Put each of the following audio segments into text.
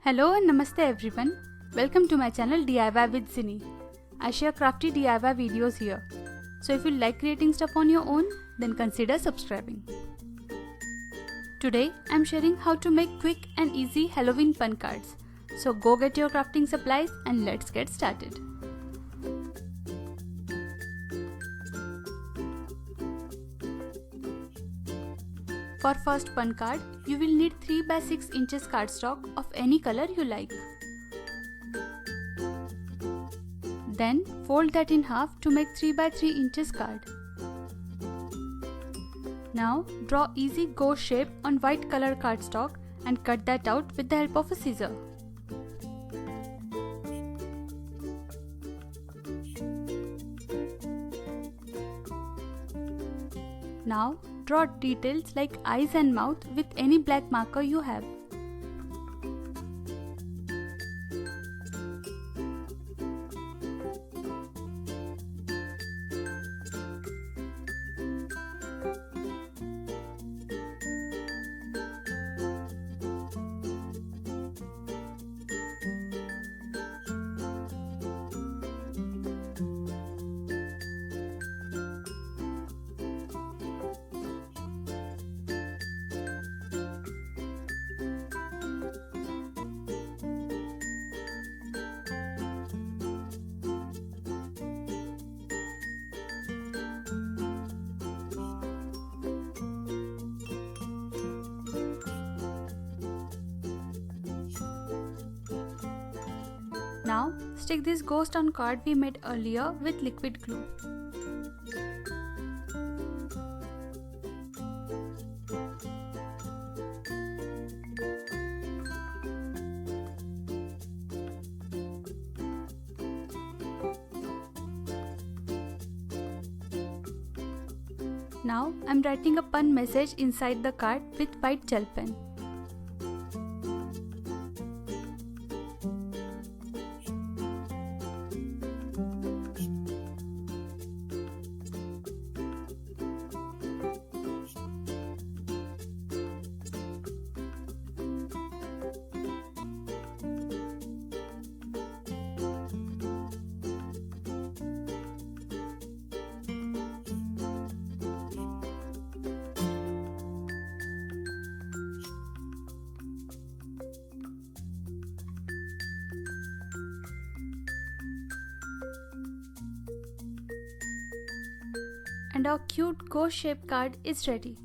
Hello and namaste everyone. Welcome to my channel DIY with Zini. I share crafty DIY videos here. So if you like creating stuff on your own, then consider subscribing. Today I'm sharing how to make quick and easy Halloween fun cards. So go get your crafting supplies and let's get started. For first fun card, you will need 3 by 6 inches cardstock of any color you like. Then fold that in half to make 3 by 3 inches card. Now draw easy ghost shape on white color cardstock and cut that out with the help of a scissor. Now draw details like eyes and mouth with any black marker you have. Now stick this ghost on card we made earlier with liquid glue. Now I'm writing a pun message inside the card with white gel pen. And our cute ghost shaped card is ready.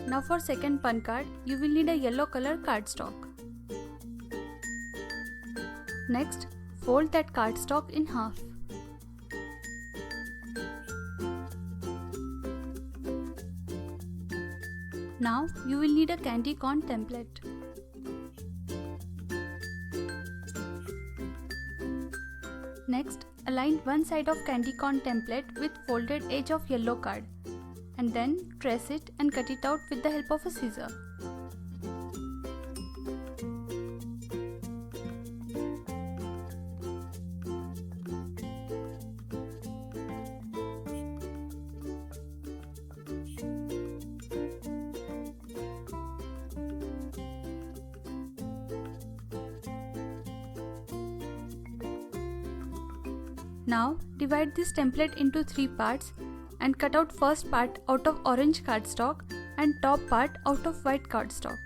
Now for second fun card, you will need a yellow color cardstock. Next, fold that cardstock in half. Now you will need a candy corn template. Next, align one side of candy corn template with folded edge of yellow card and then trace it and cut it out with the help of a scissor. Now divide this template into 3 parts and cut out first part out of orange cardstock and top part out of white cardstock.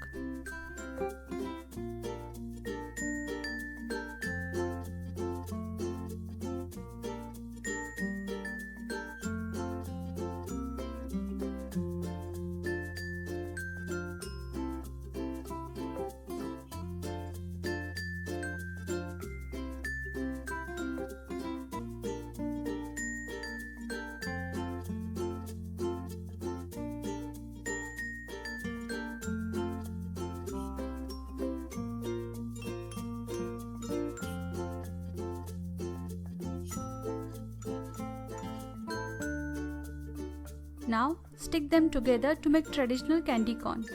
Now stick them together to make traditional candy corn.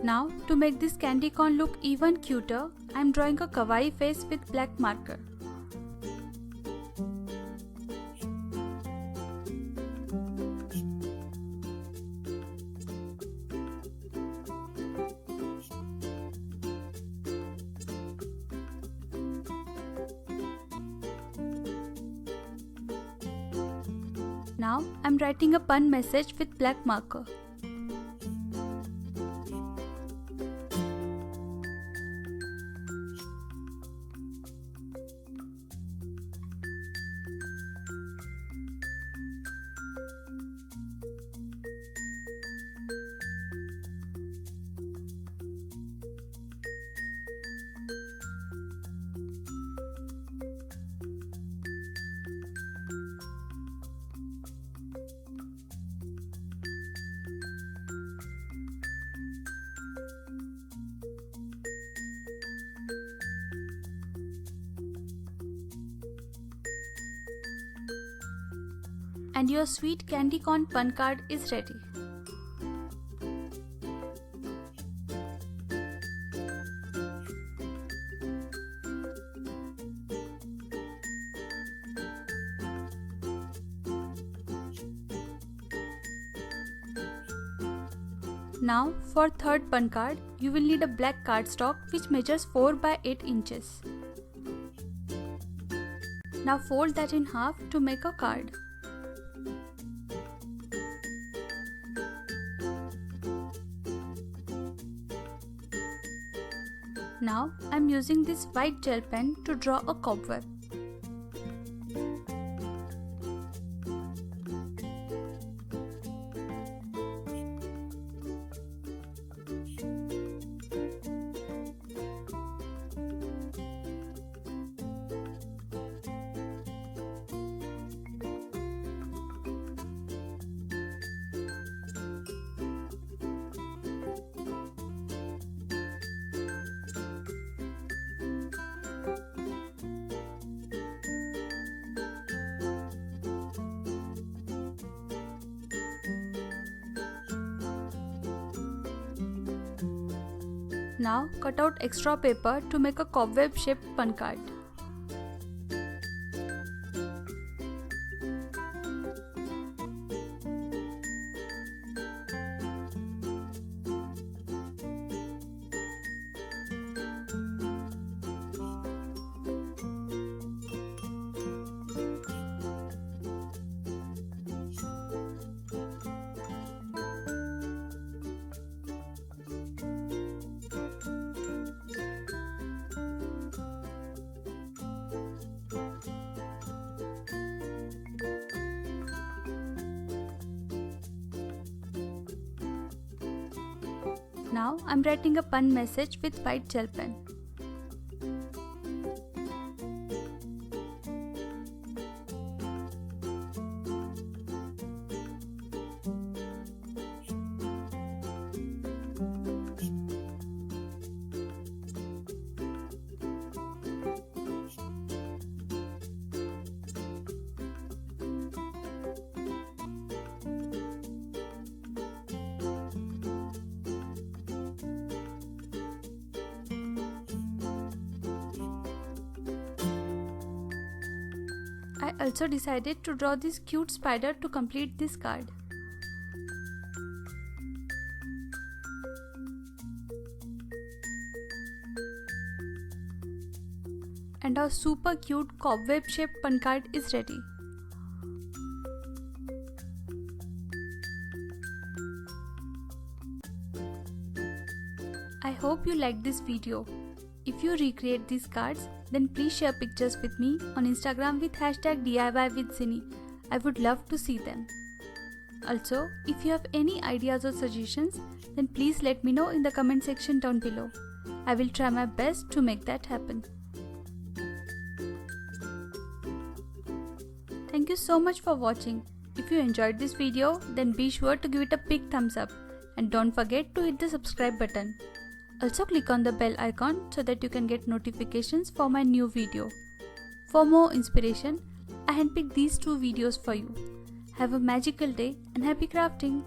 Now, to make this candy corn look even cuter, I am drawing a kawaii face with black marker. Now, I am writing a pun message with black marker. And your sweet candy corn pun card is ready. Now for third pun card, you will need a black cardstock which measures 4 by 8 inches. Now fold that in half to make a card. Now I am using this white gel pen to draw a cobweb. Now cut out extra paper to make a cobweb shaped pun card. Now I am writing a pun message with white gel pen. I also decided to draw this cute spider to complete this card. And our super cute cobweb shaped pun card is ready. I hope you liked this video. If you recreate these cards, then please share pictures with me on Instagram with #DIYWithZini. I would love to see them. Also, if you have any ideas or suggestions, then please let me know in the comment section down below. I will try my best to make that happen. Thank you so much for watching. If you enjoyed this video, then be sure to give it a big thumbs up and don't forget to hit the subscribe button. Also click on the bell icon so that you can get notifications for my new video. For more inspiration, I handpicked these two videos for you. Have a magical day and happy crafting!